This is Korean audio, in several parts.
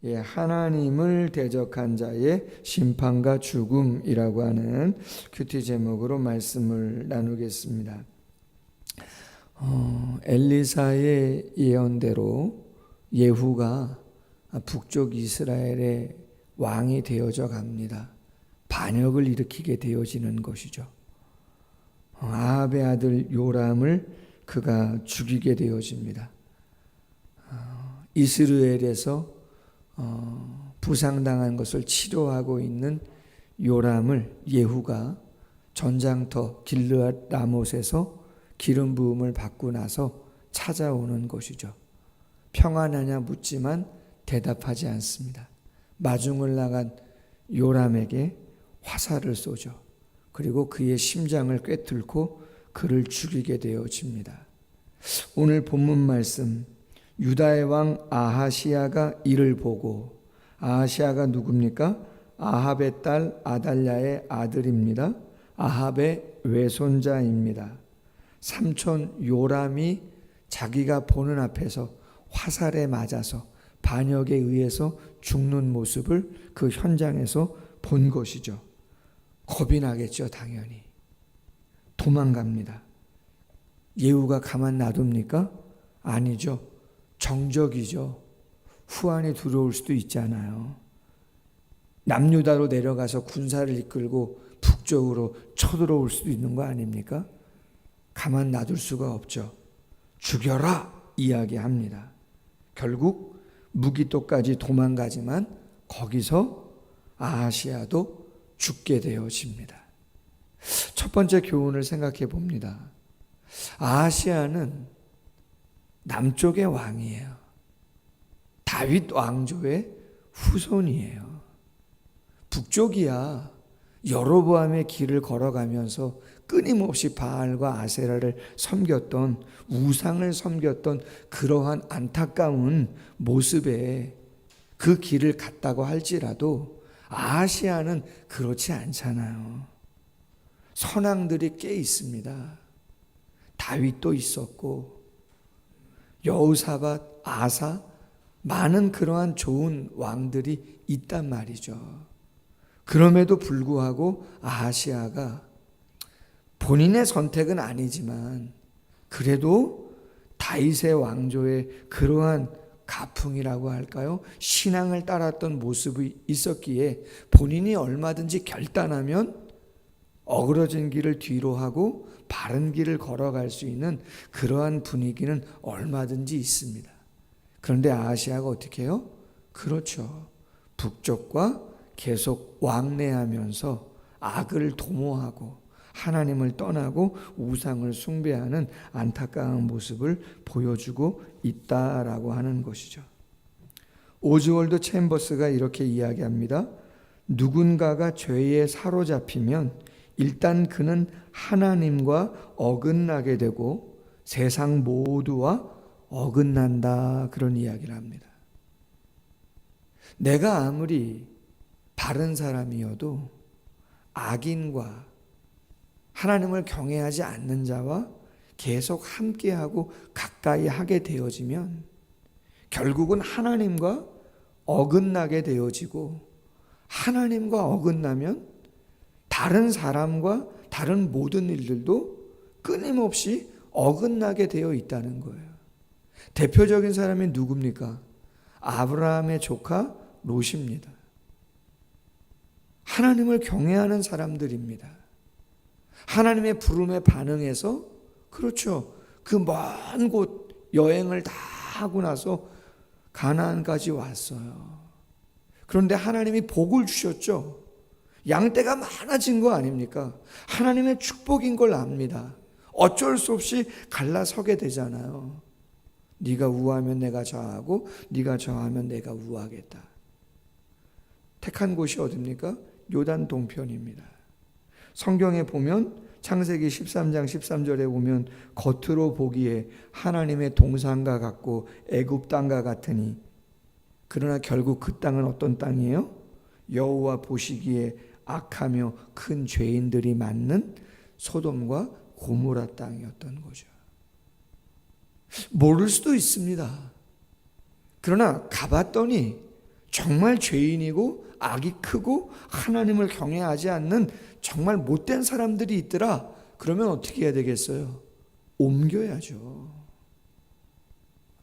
하나님을 대적한 자의 심판과 죽음이라고 하는 큐티 제목으로 말씀을 나누겠습니다. 엘리사의 예언대로 예후가 북쪽 이스라엘의 왕이 되어져 갑니다. 반역을 일으키게 되어지는 것이죠. 아합의 아들 요람을 그가 죽이게 되어집니다. 이스라엘에서 부상당한 것을 치료하고 있는 요람을 예후가 전장터 길르앗 라못에서 기름 부음을 받고 나서 찾아오는 것이죠. 평안하냐 묻지만 대답하지 않습니다. 마중을 나간 요람에게 화살을 쏘죠. 그리고 그의 심장을 꿰뚫고 그를 죽이게 되어집니다. 오늘 본문 말씀, 유다의 왕 아하시야가 이를 보고, 아하시야가 누굽니까? 아합의 딸 아달랴의 아들입니다. 아합의 외손자입니다. 삼촌 요람이 자기가 보는 앞에서 화살에 맞아서 반역에 의해서 죽는 모습을 그 현장에서 본 것이죠. 겁이 나겠죠, 당연히. 도망갑니다. 예후가 가만 놔둡니까? 아니죠. 정적이죠. 후환이 들어올 수도 있잖아요. 남유다로 내려가서 군사를 이끌고 북쪽으로 쳐들어올 수도 있는 거 아닙니까? 가만 놔둘 수가 없죠. 죽여라 이야기합니다. 결국 무기토까지 도망가지만 거기서 아하시야도 죽게 되어집니다. 첫 번째 교훈을 생각해 봅니다. 아하시야는 남쪽의 왕이에요. 다윗 왕조의 후손이에요. 북쪽이야 여로보암의 길을 걸어가면서 끊임없이 바알과 아세라를 섬겼던, 우상을 섬겼던 그러한 안타까운 모습에 그 길을 갔다고 할지라도 아하시야는 그렇지 않잖아요. 선왕들이 꽤 있습니다. 다윗도 있었고 여호사밧, 아사, 많은 그러한 좋은 왕들이 있단 말이죠. 그럼에도 불구하고 아하시야가 본인의 선택은 아니지만 그래도 다윗의 왕조의 그러한 가풍이라고 할까요? 신앙을 따랐던 모습이 있었기에 본인이 얼마든지 결단하면 어그러진 길을 뒤로 하고 바른 길을 걸어갈 수 있는 그러한 분위기는 얼마든지 있습니다. 그런데 아하시야가 어떻게 해요? 그렇죠. 북쪽과 계속 왕래하면서 악을 도모하고 하나님을 떠나고 우상을 숭배하는 안타까운 모습을 보여주고 있다라고 하는 것이죠. 오즈월드 챔버스가 이렇게 이야기합니다. 누군가가 죄에 사로잡히면 일단 그는 하나님과 어긋나게 되고 세상 모두와 어긋난다, 그런 이야기를 합니다. 내가 아무리 바른 사람이어도 악인과 하나님을 경외하지 않는 자와 계속 함께하고 가까이 하게 되어지면 결국은 하나님과 어긋나게 되어지고, 하나님과 어긋나면 다른 사람과 다른 모든 일들도 끊임없이 어긋나게 되어 있다는 거예요. 대표적인 사람이 누굽니까? 아브라함의 조카 롯입니다. 하나님을 경외하는 사람들입니다. 하나님의 부름에 반응해서, 그렇죠, 그 먼 곳 여행을 다 하고 나서 가나안까지 왔어요. 그런데 하나님이 복을 주셨죠. 양떼가 많아진 거 아닙니까? 하나님의 축복인 걸 압니다. 어쩔 수 없이 갈라서게 되잖아요. 네가 우하면 내가 좌하고 네가 좌하면 내가 우하겠다. 택한 곳이 어디입니까? 요단 동편입니다. 성경에 보면 창세기 13장 13절에 보면 겉으로 보기에 하나님의 동산과 같고 애굽 땅과 같으니, 그러나 결국 그 땅은 어떤 땅이에요? 여호와 보시기에 악하며 큰 죄인들이 많는 소돔과 고모라 땅이었던 거죠. 모를 수도 있습니다. 그러나 가봤더니 정말 죄인이고 악이 크고 하나님을 경외하지 않는 정말 못된 사람들이 있더라. 그러면 어떻게 해야 되겠어요? 옮겨야죠.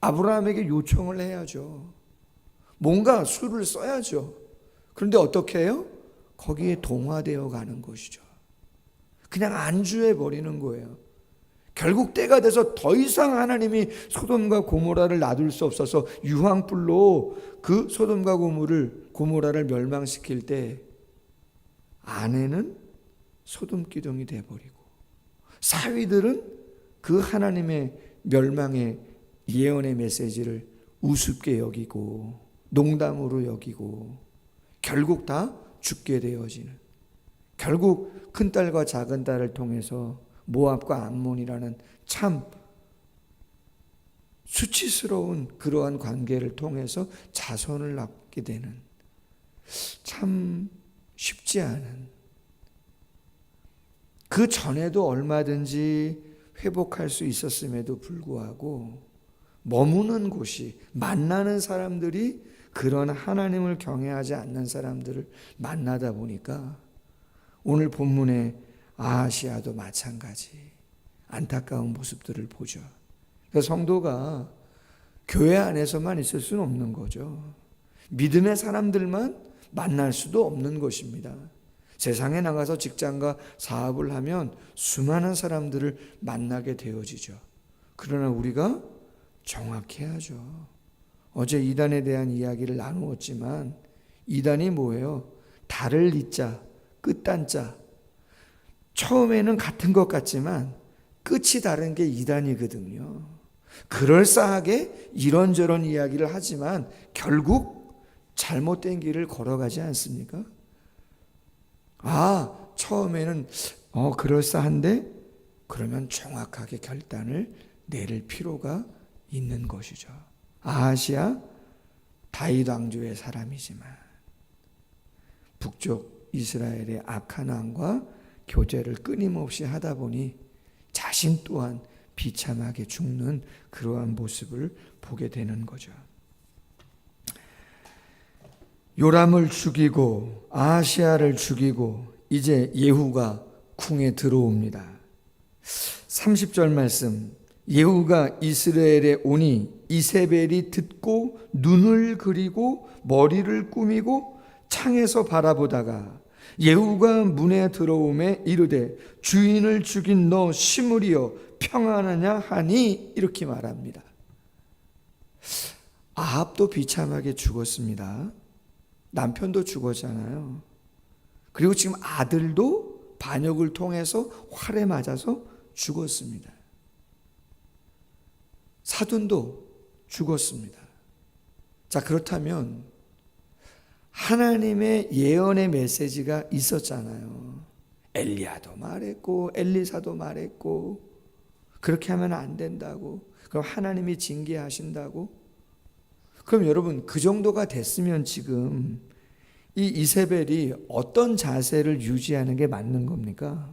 아브라함에게 요청을 해야죠. 뭔가 수를 써야죠. 그런데 어떻게 해요? 거기에 동화되어 가는 것이죠. 그냥 안주해 버리는 거예요. 결국 때가 돼서 더 이상 하나님이 소돔과 고모라를 놔둘 수 없어서 유황불로 그 소돔과 고모라를 멸망시킬 때 아내는 소돔 기둥이 돼버리고 사위들은 그 하나님의 멸망의 예언의 메시지를 우습게 여기고 농담으로 여기고 결국 다 죽게 되어지는, 결국 큰딸과 작은딸을 통해서 모압과 암몬이라는 참 수치스러운 그러한 관계를 통해서 자손을 낳게 되는 참 쉽지 않은, 그 전에도 얼마든지 회복할 수 있었음에도 불구하고 머무는 곳이, 만나는 사람들이 그런 하나님을 경외하지 않는 사람들을 만나다 보니까 오늘 본문의 아하시아도 마찬가지 안타까운 모습들을 보죠. 그래서 성도가 교회 안에서만 있을 수는 없는 거죠. 믿음의 사람들만 만날 수도 없는 것입니다. 세상에 나가서 직장과 사업을 하면 수많은 사람들을 만나게 되어지죠. 그러나 우리가 정확해야죠. 어제 이단에 대한 이야기를 나누었지만 이단이 뭐예요? 달을 이자, 끝단자. 처음에는 같은 것 같지만 끝이 다른 게 이단이거든요. 그럴싸하게 이런저런 이야기를 하지만 결국 잘못된 길을 걸어가지 않습니까? 처음에는 그럴싸한데 그러면 정확하게 결단을 내릴 필요가 있는 것이죠. 아하시아 다윗 왕조의 사람이지만 북쪽 이스라엘의 악한 왕과 교제를 끊임없이 하다 보니 자신 또한 비참하게 죽는 그러한 모습을 보게 되는 거죠. 요람을 죽이고 아하시아를 죽이고 이제 예후가 궁에 들어옵니다. 30절 말씀, 예후가 이스라엘에 오니 이세벨이 듣고 눈을 그리고 머리를 꾸미고 창에서 바라보다가 예후가 문에 들어오매 이르되 주인을 죽인 너 시므리여 평안하냐 하니, 이렇게 말합니다. 아합도 비참하게 죽었습니다. 남편도 죽었잖아요. 그리고 지금 아들도 반역을 통해서 활에 맞아서 죽었습니다. 사돈도 죽었습니다. 자, 그렇다면 하나님의 예언의 메시지가 있었잖아요. 엘리야도 말했고 엘리사도 말했고 그렇게 하면 안 된다고, 그럼 하나님이 징계하신다고. 그럼 여러분, 그 정도가 됐으면 지금 이 이세벨이 어떤 자세를 유지하는 게 맞는 겁니까?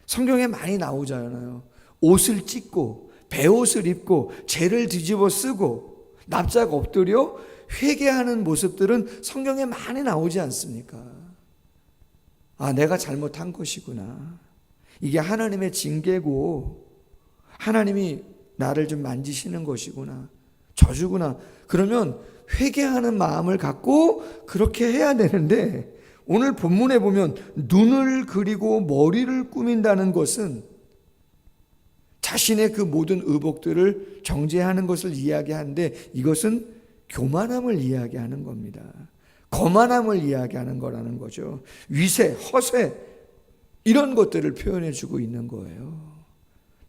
성경에 많이 나오잖아요. 옷을 찢고 베옷을 입고 죄를 뒤집어 쓰고 납작 엎드려 회개하는 모습들은 성경에 많이 나오지 않습니까? 내가 잘못한 것이구나. 이게 하나님의 징계고 하나님이 나를 좀 만지시는 것이구나. 저주구나. 그러면 회개하는 마음을 갖고 그렇게 해야 되는데, 오늘 본문에 보면 눈을 그리고 머리를 꾸민다는 것은 자신의 그 모든 의복들을 정죄하는 것을 이야기하는데 이것은 교만함을 이야기하는 겁니다. 거만함을 이야기하는 거라는 거죠. 위세, 허세 이런 것들을 표현해 주고 있는 거예요.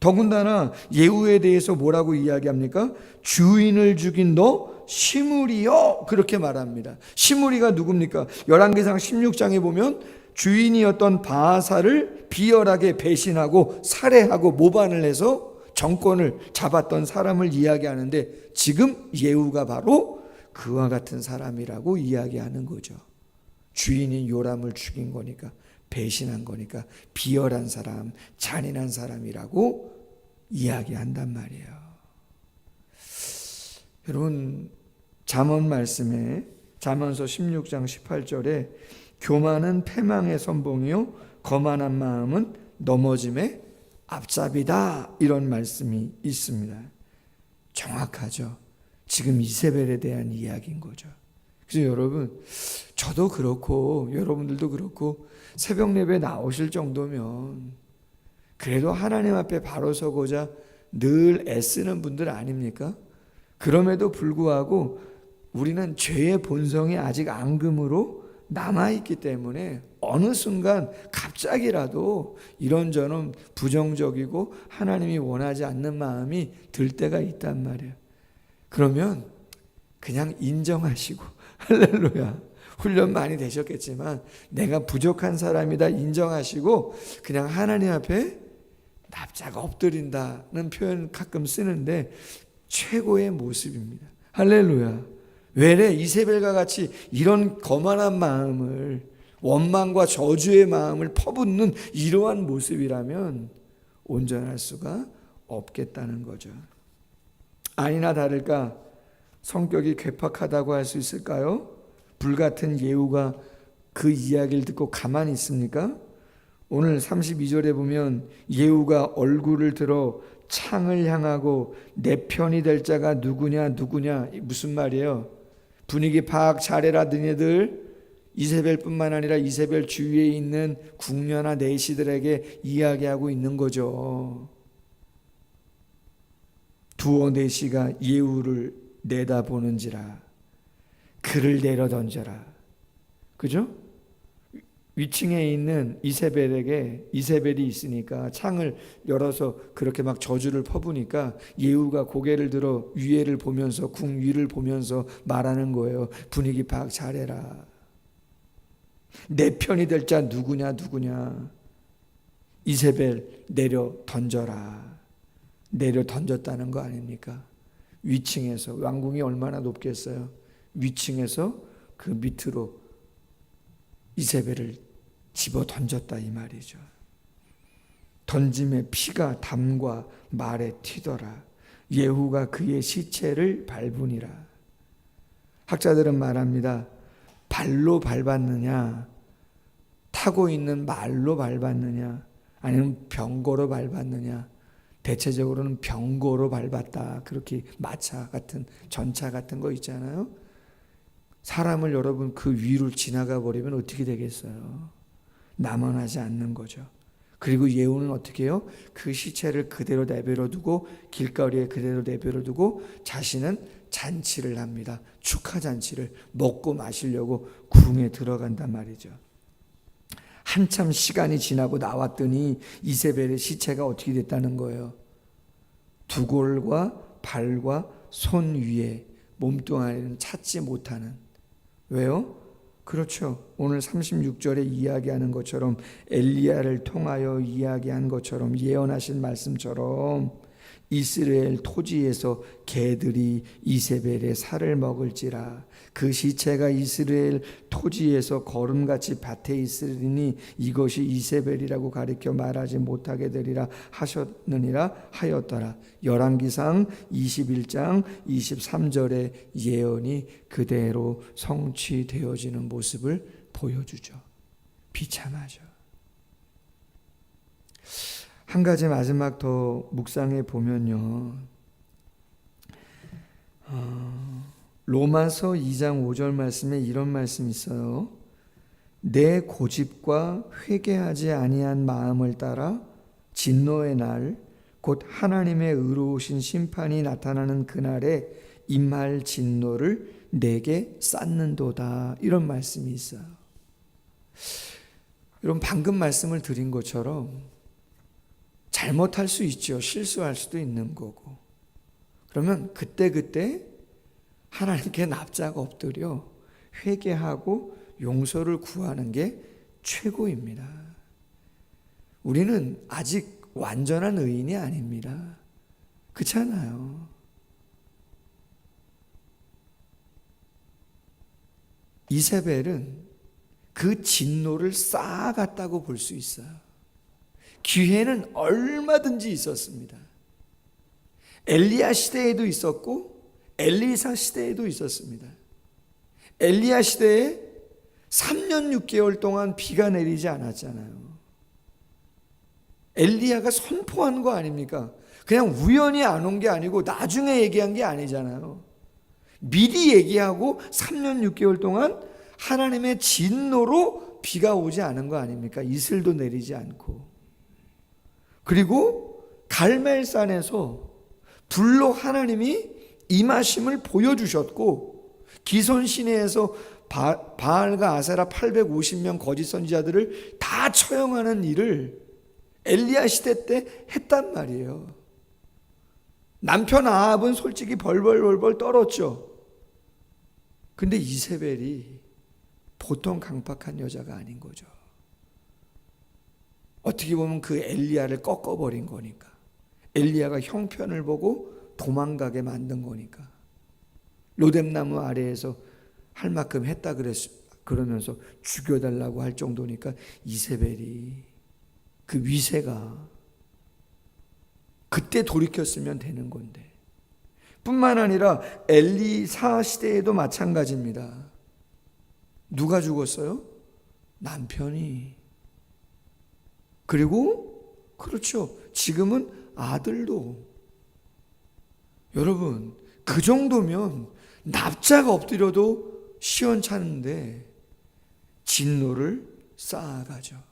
더군다나 예후에 대해서 뭐라고 이야기합니까? 주인을 죽인 너 시므리여, 그렇게 말합니다. 시므리가 누굽니까? 열왕기상 16장에 보면 주인이었던 바하사를 비열하게 배신하고 살해하고 모반을 해서 정권을 잡았던 사람을 이야기하는데 지금 예후가 바로 그와 같은 사람이라고 이야기하는 거죠. 주인인 요람을 죽인 거니까, 배신한 거니까 비열한 사람, 잔인한 사람이라고 이야기한단 말이에요. 여러분, 잠언 말씀에 잠언서 16장 18절에 교만은 패망의 선봉이요 거만한 마음은 넘어짐의 앞잡이다, 이런 말씀이 있습니다. 정확하죠. 지금 이세벨에 대한 이야기인 거죠. 그래서 여러분, 저도 그렇고 여러분들도 그렇고 새벽 예배 나오실 정도면 그래도 하나님 앞에 바로 서고자 늘 애쓰는 분들 아닙니까? 그럼에도 불구하고 우리는 죄의 본성이 아직 앙금으로 남아있기 때문에 어느 순간 갑자기라도 이런저런 부정적이고 하나님이 원하지 않는 마음이 들 때가 있단 말이에요. 그러면 그냥 인정하시고 할렐루야, 훈련 많이 되셨겠지만 내가 부족한 사람이다 인정하시고 그냥 하나님 앞에 납작 엎드린다는 표현 가끔 쓰는데 최고의 모습입니다. 할렐루야. 왜래? 이세벨과 같이 이런 거만한 마음을, 원망과 저주의 마음을 퍼붓는 이러한 모습이라면 온전할 수가 없겠다는 거죠. 아니나 다를까 성격이 괴팍하다고 할 수 있을까요? 불같은 예후가 그 이야기를 듣고 가만히 있습니까? 오늘 32절에 보면 예후가 얼굴을 들어 창을 향하고 내 편이 될 자가 누구냐 누구냐, 무슨 말이에요? 분위기 파악 잘해라 너네들. 이세벨뿐만 아니라 이세벨 주위에 있는 궁녀나 내시들에게 이야기하고 있는 거죠. 두어 내시가 예후를 내다보는지라 그를 내려 던져라. 그죠? 위층에 있는 이세벨이 있으니까 창을 열어서 그렇게 막 저주를 퍼부니까 예후가 고개를 들어 위에를 보면서, 궁 위를 보면서 말하는 거예요. 분위기 파악 잘해라. 내 편이 될 자 누구냐 누구냐. 이세벨 내려 던져라. 내려 던졌다는 거 아닙니까? 위층에서, 왕궁이 얼마나 높겠어요. 위층에서 그 밑으로 이세벨을 집어 던졌다 이 말이죠. 던짐에 피가 담과 말에 튀더라. 예후가 그의 시체를 밟으니라. 학자들은 말합니다. 발로 밟았느냐, 타고 있는 말로 밟았느냐, 아니면 병거로 밟았느냐. 대체적으로는 병거로 밟았다. 그렇게 마차 같은, 전차 같은 거 있잖아요. 사람을 여러분 그 위를 지나가 버리면 어떻게 되겠어요? 남원하지 않는 거죠. 그리고 예후는 어떻게 해요? 그 시체를 그대로 내버려 두고 길거리에 그대로 내버려 두고 자신은 잔치를 합니다. 축하 잔치를 먹고 마시려고 궁에 들어간단 말이죠. 한참 시간이 지나고 나왔더니 이세벨의 시체가 어떻게 됐다는 거예요? 두골과 발과 손 위에, 몸뚱아리는 찾지 못하는. 왜요? 그렇죠. 오늘 36절에 이야기하는 것처럼, 엘리야를 통하여 이야기한 것처럼, 예언하신 말씀처럼 이스라엘 토지에서 개들이 이세벨의 살을 먹을지라. 그 시체가 이스라엘 토지에서 거름같이 밭에 있으리니 이것이 이세벨이라고 가리켜 말하지 못하게 되리라 하셨느니라 하였더라. 열왕기상 21장 23절의 예언이 그대로 성취되어지는 모습을 보여주죠. 비참하죠. 한 가지 마지막 더 묵상해 보면요. 로마서 2장 5절 말씀에 이런 말씀이 있어요. 내 고집과 회개하지 아니한 마음을 따라 진노의 날, 곧 하나님의 의로우신 심판이 나타나는 그날에 임할 진노를 내게 쌓는도다. 이런 말씀이 있어요. 여러분, 방금 말씀을 드린 것처럼 잘못할 수 있죠. 실수할 수도 있는 거고. 그러면 그때 하나님께 납작 엎드려 회개하고 용서를 구하는 게 최고입니다. 우리는 아직 완전한 의인이 아닙니다. 그렇잖아요. 이세벨은 그 진노를 쌓아갔다고 볼 수 있어요. 기회는 얼마든지 있었습니다. 엘리야 시대에도 있었고 엘리사 시대에도 있었습니다. 엘리야 시대에 3년 6개월 동안 비가 내리지 않았잖아요. 엘리야가 선포한 거 아닙니까? 그냥 우연히 안 온 게 아니고 나중에 얘기한 게 아니잖아요. 미리 얘기하고 3년 6개월 동안 하나님의 진노로 비가 오지 않은 거 아닙니까? 이슬도 내리지 않고. 그리고 갈멜산에서 불로 하나님이 임하심을 보여주셨고, 기손 시내에서 바알과 아세라 850명 거짓 선지자들을 다 처형하는 일을 엘리야 시대 때 했단 말이에요. 남편 아합은 솔직히 벌벌 떨었죠. 근데 이세벨이 보통 강팍한 여자가 아닌 거죠. 어떻게 보면 그 엘리야를 꺾어버린 거니까. 엘리야가 형편을 보고 도망가게 만든 거니까. 로뎀나무 아래에서 할 만큼 했다 그러면서 죽여달라고 할 정도니까 이세벨이, 그 위세가 그때 돌이켰으면 되는 건데. 뿐만 아니라 엘리사 시대에도 마찬가지입니다. 누가 죽었어요? 남편이. 그리고 그렇죠, 지금은 아들도. 여러분, 그 정도면 납작 엎드려도 시원찮은데 진노를 쌓아가죠.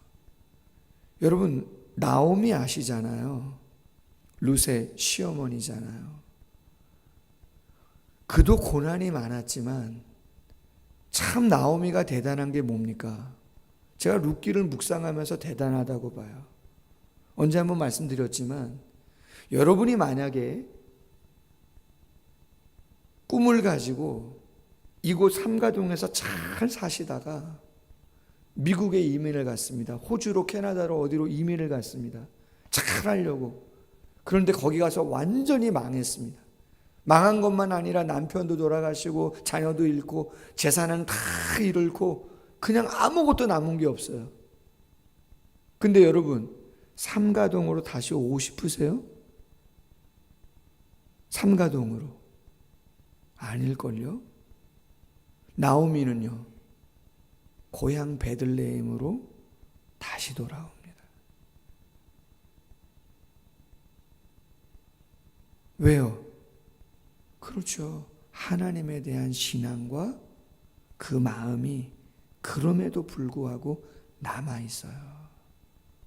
여러분, 나오미 아시잖아요. 룻의 시어머니잖아요. 그도 고난이 많았지만 참 나오미가 대단한 게 뭡니까? 제가 룻기를 묵상하면서 대단하다고 봐요. 언제 한번 말씀드렸지만, 여러분이 만약에 꿈을 가지고 이곳 삼가동에서 잘 사시다가 미국에 이민을 갔습니다. 호주로, 캐나다로, 어디로 이민을 갔습니다. 잘 하려고. 그런데 거기 가서 완전히 망했습니다. 망한 것만 아니라 남편도 돌아가시고 자녀도 잃고 재산은 다 잃고 그냥 아무것도 남은 게 없어요. 근데 여러분, 삼가동으로 다시 오고 싶으세요? 삼가동으로? 아닐걸요? 나오미는요, 고향 베들레헴으로 다시 돌아옵니다. 왜요? 그렇죠. 하나님에 대한 신앙과 그 마음이 그럼에도 불구하고 남아있어요.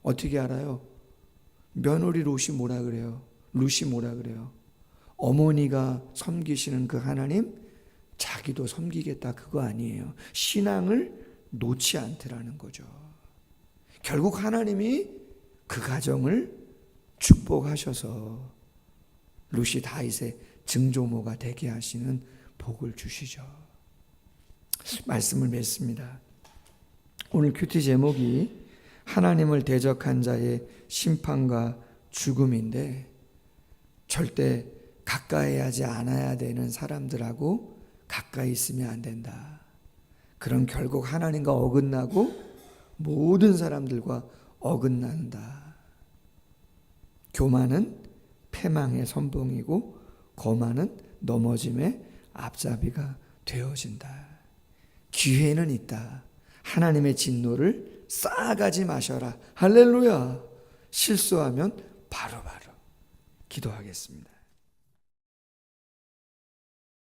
어떻게 알아요? 며느리 룻이 뭐라 그래요? 어머니가 섬기시는 그 하나님, 자기도 섬기겠다, 그거 아니에요. 신앙을 놓지 않더라는 거죠. 결국 하나님이 그 가정을 축복하셔서 룻이 다윗의 증조모가 되게 하시는 복을 주시죠. 말씀을 맺습니다. 오늘 큐티 제목이 하나님을 대적한 자의 심판과 죽음인데, 절대 가까이 하지 않아야 되는 사람들하고 가까이 있으면 안 된다. 그럼 결국 하나님과 어긋나고 모든 사람들과 어긋난다. 교만은 패망의 선봉이고 거만은 넘어짐의 앞잡이가 되어진다. 기회는 있다. 하나님의 진노를 쌓아가지 마셔라. 할렐루야. 실수하면 바로바로 기도하겠습니다.